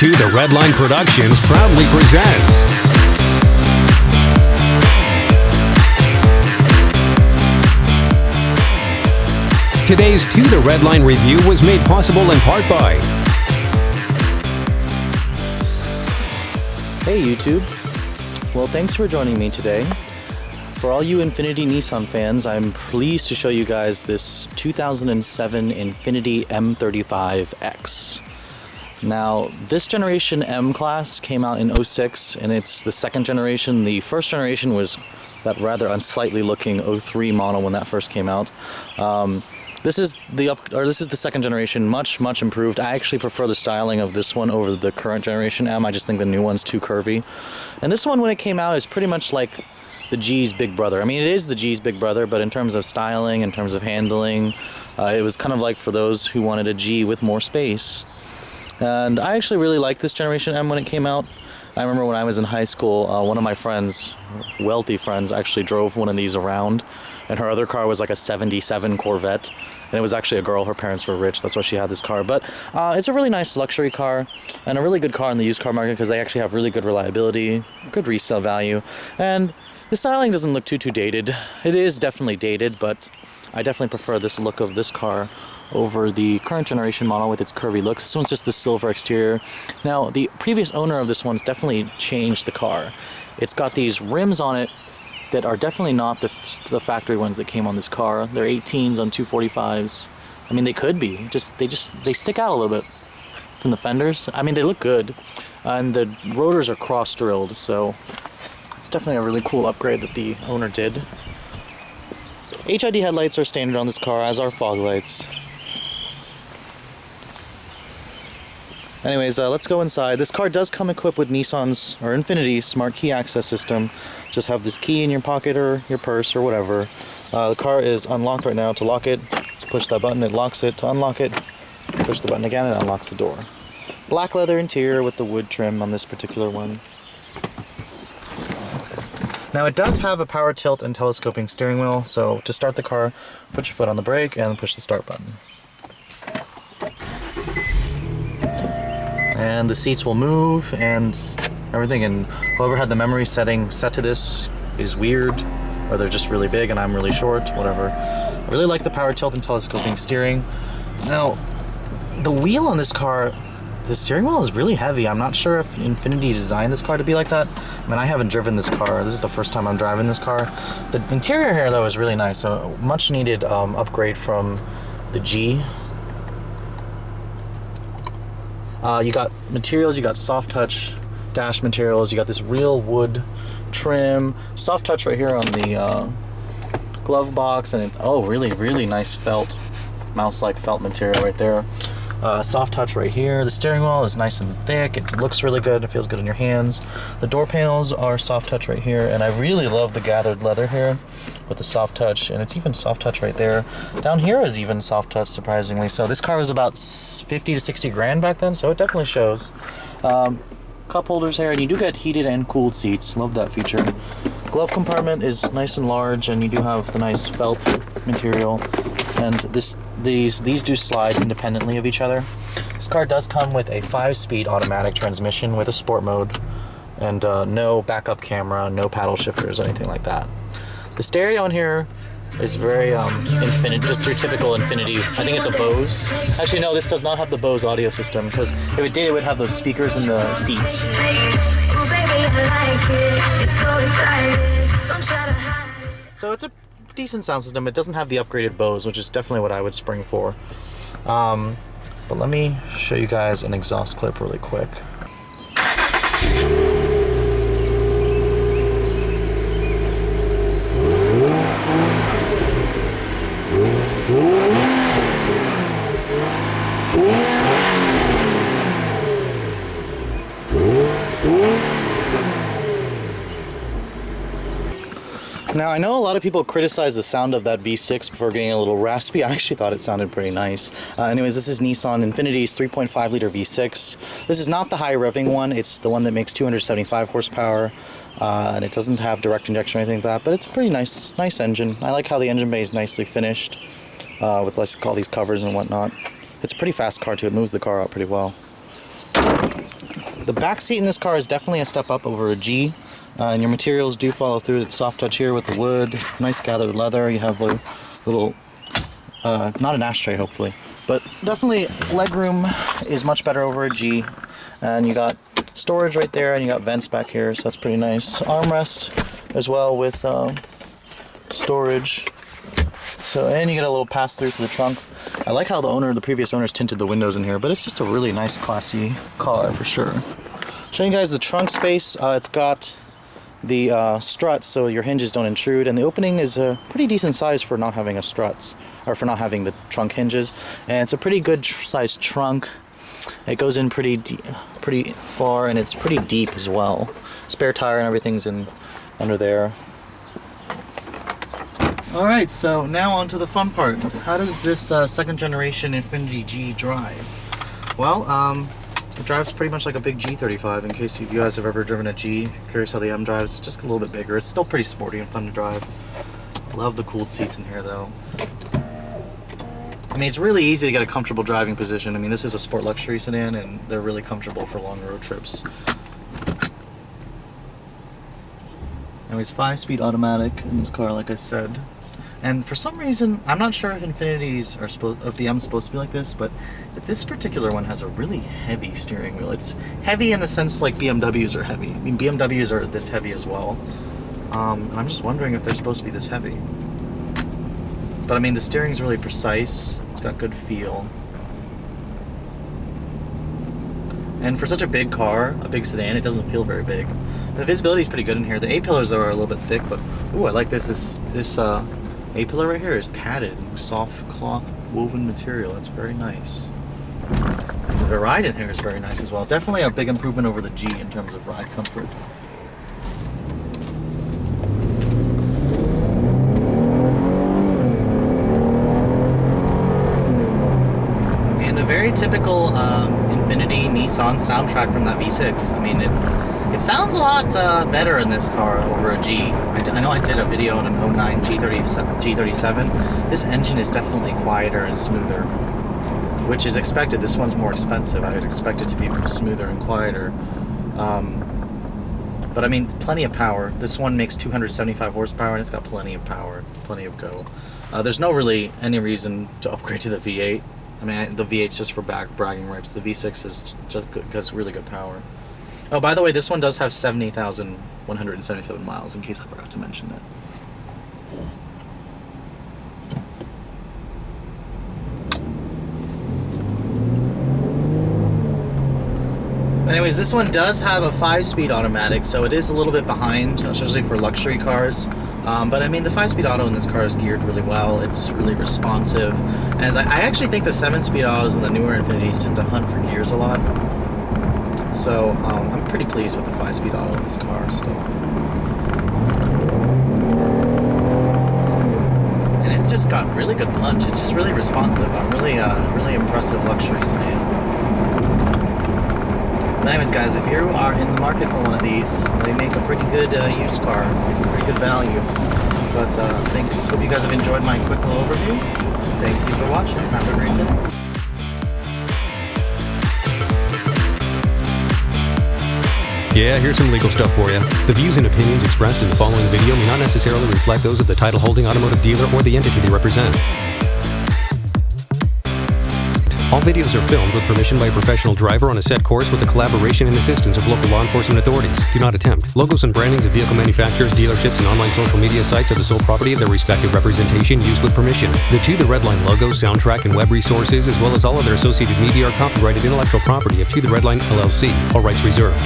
2 The Redline Productions proudly presents today's 2 The Redline review was made possible in part by Hey YouTube, well thanks for joining me today. For all you Infiniti Nissan fans, I'm pleased to show you guys this 2007 Infiniti M35x. Now, this generation M class came out in 06, and it's the second generation. The first generation was that rather unsightly looking 03 model when that first came out. This is the second generation, much improved. I actually prefer the styling of this one over the current generation M. I just think the new one's too curvy. And this one, when it came out, is pretty much like the G's big brother. I mean, it is the G's big brother, but in terms of styling, in terms of handling, it was kind of like for those who wanted a G with more space. And I actually really liked this generation M when it came out. I remember when I was in high school, one of my friends, wealthy friends, actually drove one of these around, and her other car was like a 77 Corvette, and it was actually a girl. Her parents were rich, that's why she had this car. But it's a really nice luxury car, and a really good car in the used car market because they actually have really good reliability, good resale value, and the styling doesn't look too dated. It is definitely dated, but I definitely prefer this look of this car over the current generation model with its curvy looks. This one's just the silver exterior. Now, the previous owner of this one's definitely changed the car. It's got these rims on it that are definitely not the factory ones that came on this car. They're 18s on 245s. I mean, they could be. They stick out a little bit from the fenders. I mean, they look good. And the rotors are cross-drilled, so it's definitely a really cool upgrade that the owner did. HID headlights are standard on this car, as are fog lights. Anyways, let's go inside. This car does come equipped with Nissan's, or Infiniti's, smart key access system. Just have this key in your pocket or your purse or whatever. The car is unlocked right now. To lock it, just push that button, it locks it. To unlock it, push the button again, it unlocks the door. Black leather interior with the wood trim on this particular one. Now it does have a power tilt and telescoping steering wheel, so to start the car, put your foot on the brake and push the start button. And the seats will move and everything, and whoever had the memory setting set to this is weird, or they're just really big and I'm really short, whatever. I really like the power tilt and telescoping steering. Now, the wheel on this car, the steering wheel is really heavy. I'm not sure if Infiniti designed this car to be like that. I mean, I haven't driven this car. This is the first time I'm driving this car. The interior here, though, is really nice. A much needed upgrade from the G. You got materials, you got soft touch dash materials, you got this real wood trim, soft touch right here on the glove box, and really nice felt, mouse-like felt material right there. Soft touch right here. The steering wheel is nice and thick. It looks really good. It feels good in your hands. The door panels are soft touch right here, and I really love the gathered leather here with the soft touch, and it's even soft touch right there. Down here is even soft touch, surprisingly. So this car was about 50 to 60 grand back then, so it definitely shows. Cup holders here, and you do get heated and cooled seats. Love that feature. Glove compartment is nice and large, and you do have the nice felt material. And these do slide independently of each other. This car does come with a 5-speed automatic transmission with a sport mode, and no backup camera, no paddle shifters, anything like that. The stereo in here is very Infiniti, just your typical Infiniti. I think it's a Bose. Actually, no, this does not have the Bose audio system, because if it did, it would have those speakers in the seats. So it's a decent sound system. It doesn't have the upgraded Bose, which is definitely what I would spring for. But let me show you guys an exhaust clip really quick. Now, I know a lot of people criticize the sound of that V6 before getting a little raspy. I actually thought it sounded pretty nice. Anyways, this is Nissan Infiniti's 3.5-liter V6. This is not the high revving one. It's the one that makes 275 horsepower. And it doesn't have direct injection or anything like that, but it's a pretty nice engine. I like how the engine bay is nicely finished with all these covers and whatnot. It's a pretty fast car too. It moves the car out pretty well. The back seat in this car is definitely a step up over a G, and your materials do follow through. It's soft touch here with the wood, nice gathered leather. You have a little, not an ashtray hopefully, but definitely legroom is much better over a G. And you got storage right there, and you got vents back here, so that's pretty nice. Armrest as well with storage. So, and you get a little pass through for the trunk. I like how the previous owners tinted the windows in here, but it's just a really nice, classy car for sure. Showing you guys the trunk space. It's got the struts, so your hinges don't intrude, and the opening is a pretty decent size for not having a struts, or for not having the trunk hinges. And it's a pretty good sized trunk. It goes in pretty far, and it's pretty deep as well. Spare tire and everything's in under there. Alright, so now on to the fun part. How does this second generation Infiniti G drive? Well, it drives pretty much like a big G35. In case you guys have ever driven a G, curious how the M drives. It's just a little bit bigger. It's still pretty sporty and fun to drive. I love the cooled seats in here though. I mean, it's really easy to get a comfortable driving position. I mean, this is a sport luxury sedan, and they're really comfortable for long road trips. Anyways, 5-speed automatic in this car, like I said. And for some reason, I'm not sure if Infinitis are if the M's supposed to be like this, but this particular one has a really heavy steering wheel. It's heavy in the sense like BMWs are heavy. I mean, BMWs are this heavy as well. And I'm just wondering if they're supposed to be this heavy. But I mean, the steering's really precise. It's got good feel. And for such a big car, a big sedan, it doesn't feel very big. The visibility is pretty good in here. The A-pillars though are a little bit thick, but ooh, I like this. This A-pillar right here is padded, soft cloth woven material. That's very nice. The ride in here is very nice as well. Definitely a big improvement over the G in terms of ride comfort. And a very typical Infiniti Nissan soundtrack from that V6. I mean, it sounds a lot better in this car over a G. I know I did a video on an 09 G37. This engine is definitely quieter and smoother, which is expected. This one's more expensive. I would expect it to be smoother and quieter. But I mean, plenty of power. This one makes 275 horsepower, and it's got plenty of power, plenty of go. There's no really any reason to upgrade to the V8. I mean, the V8's just for bragging rights. The V6 is just has really good power. Oh, by the way, this one does have 70,177 miles, in case I forgot to mention that. Anyways, this one does have a 5-speed automatic, so it is a little bit behind, especially for luxury cars. But I mean, the 5-speed auto in this car is geared really well. It's really responsive. And I actually think the 7-speed autos in the newer Infinitis tend to hunt for gears a lot. So I'm pretty pleased with the 5-speed auto in this car still. And it's just got really good punch. It's just really responsive. I'm really impressive luxury sedan. Anyways, guys, if you are in the market for one of these, they make a pretty good used car, pretty good value. But thanks. Hope you guys have enjoyed my quick little overview. Thank you for watching. Have a great day. Yeah, here's some legal stuff for you. The views and opinions expressed in the following video may not necessarily reflect those of the title holding automotive dealer or the entity they represent. All videos are filmed with permission by a professional driver on a set course with the collaboration and assistance of local law enforcement authorities. Do not attempt. Logos and brandings of vehicle manufacturers, dealerships, and online social media sites are the sole property of their respective representation used with permission. The To The Redline logo, soundtrack, and web resources, as well as all other associated media, are copyrighted intellectual property of To The Redline LLC. All rights reserved.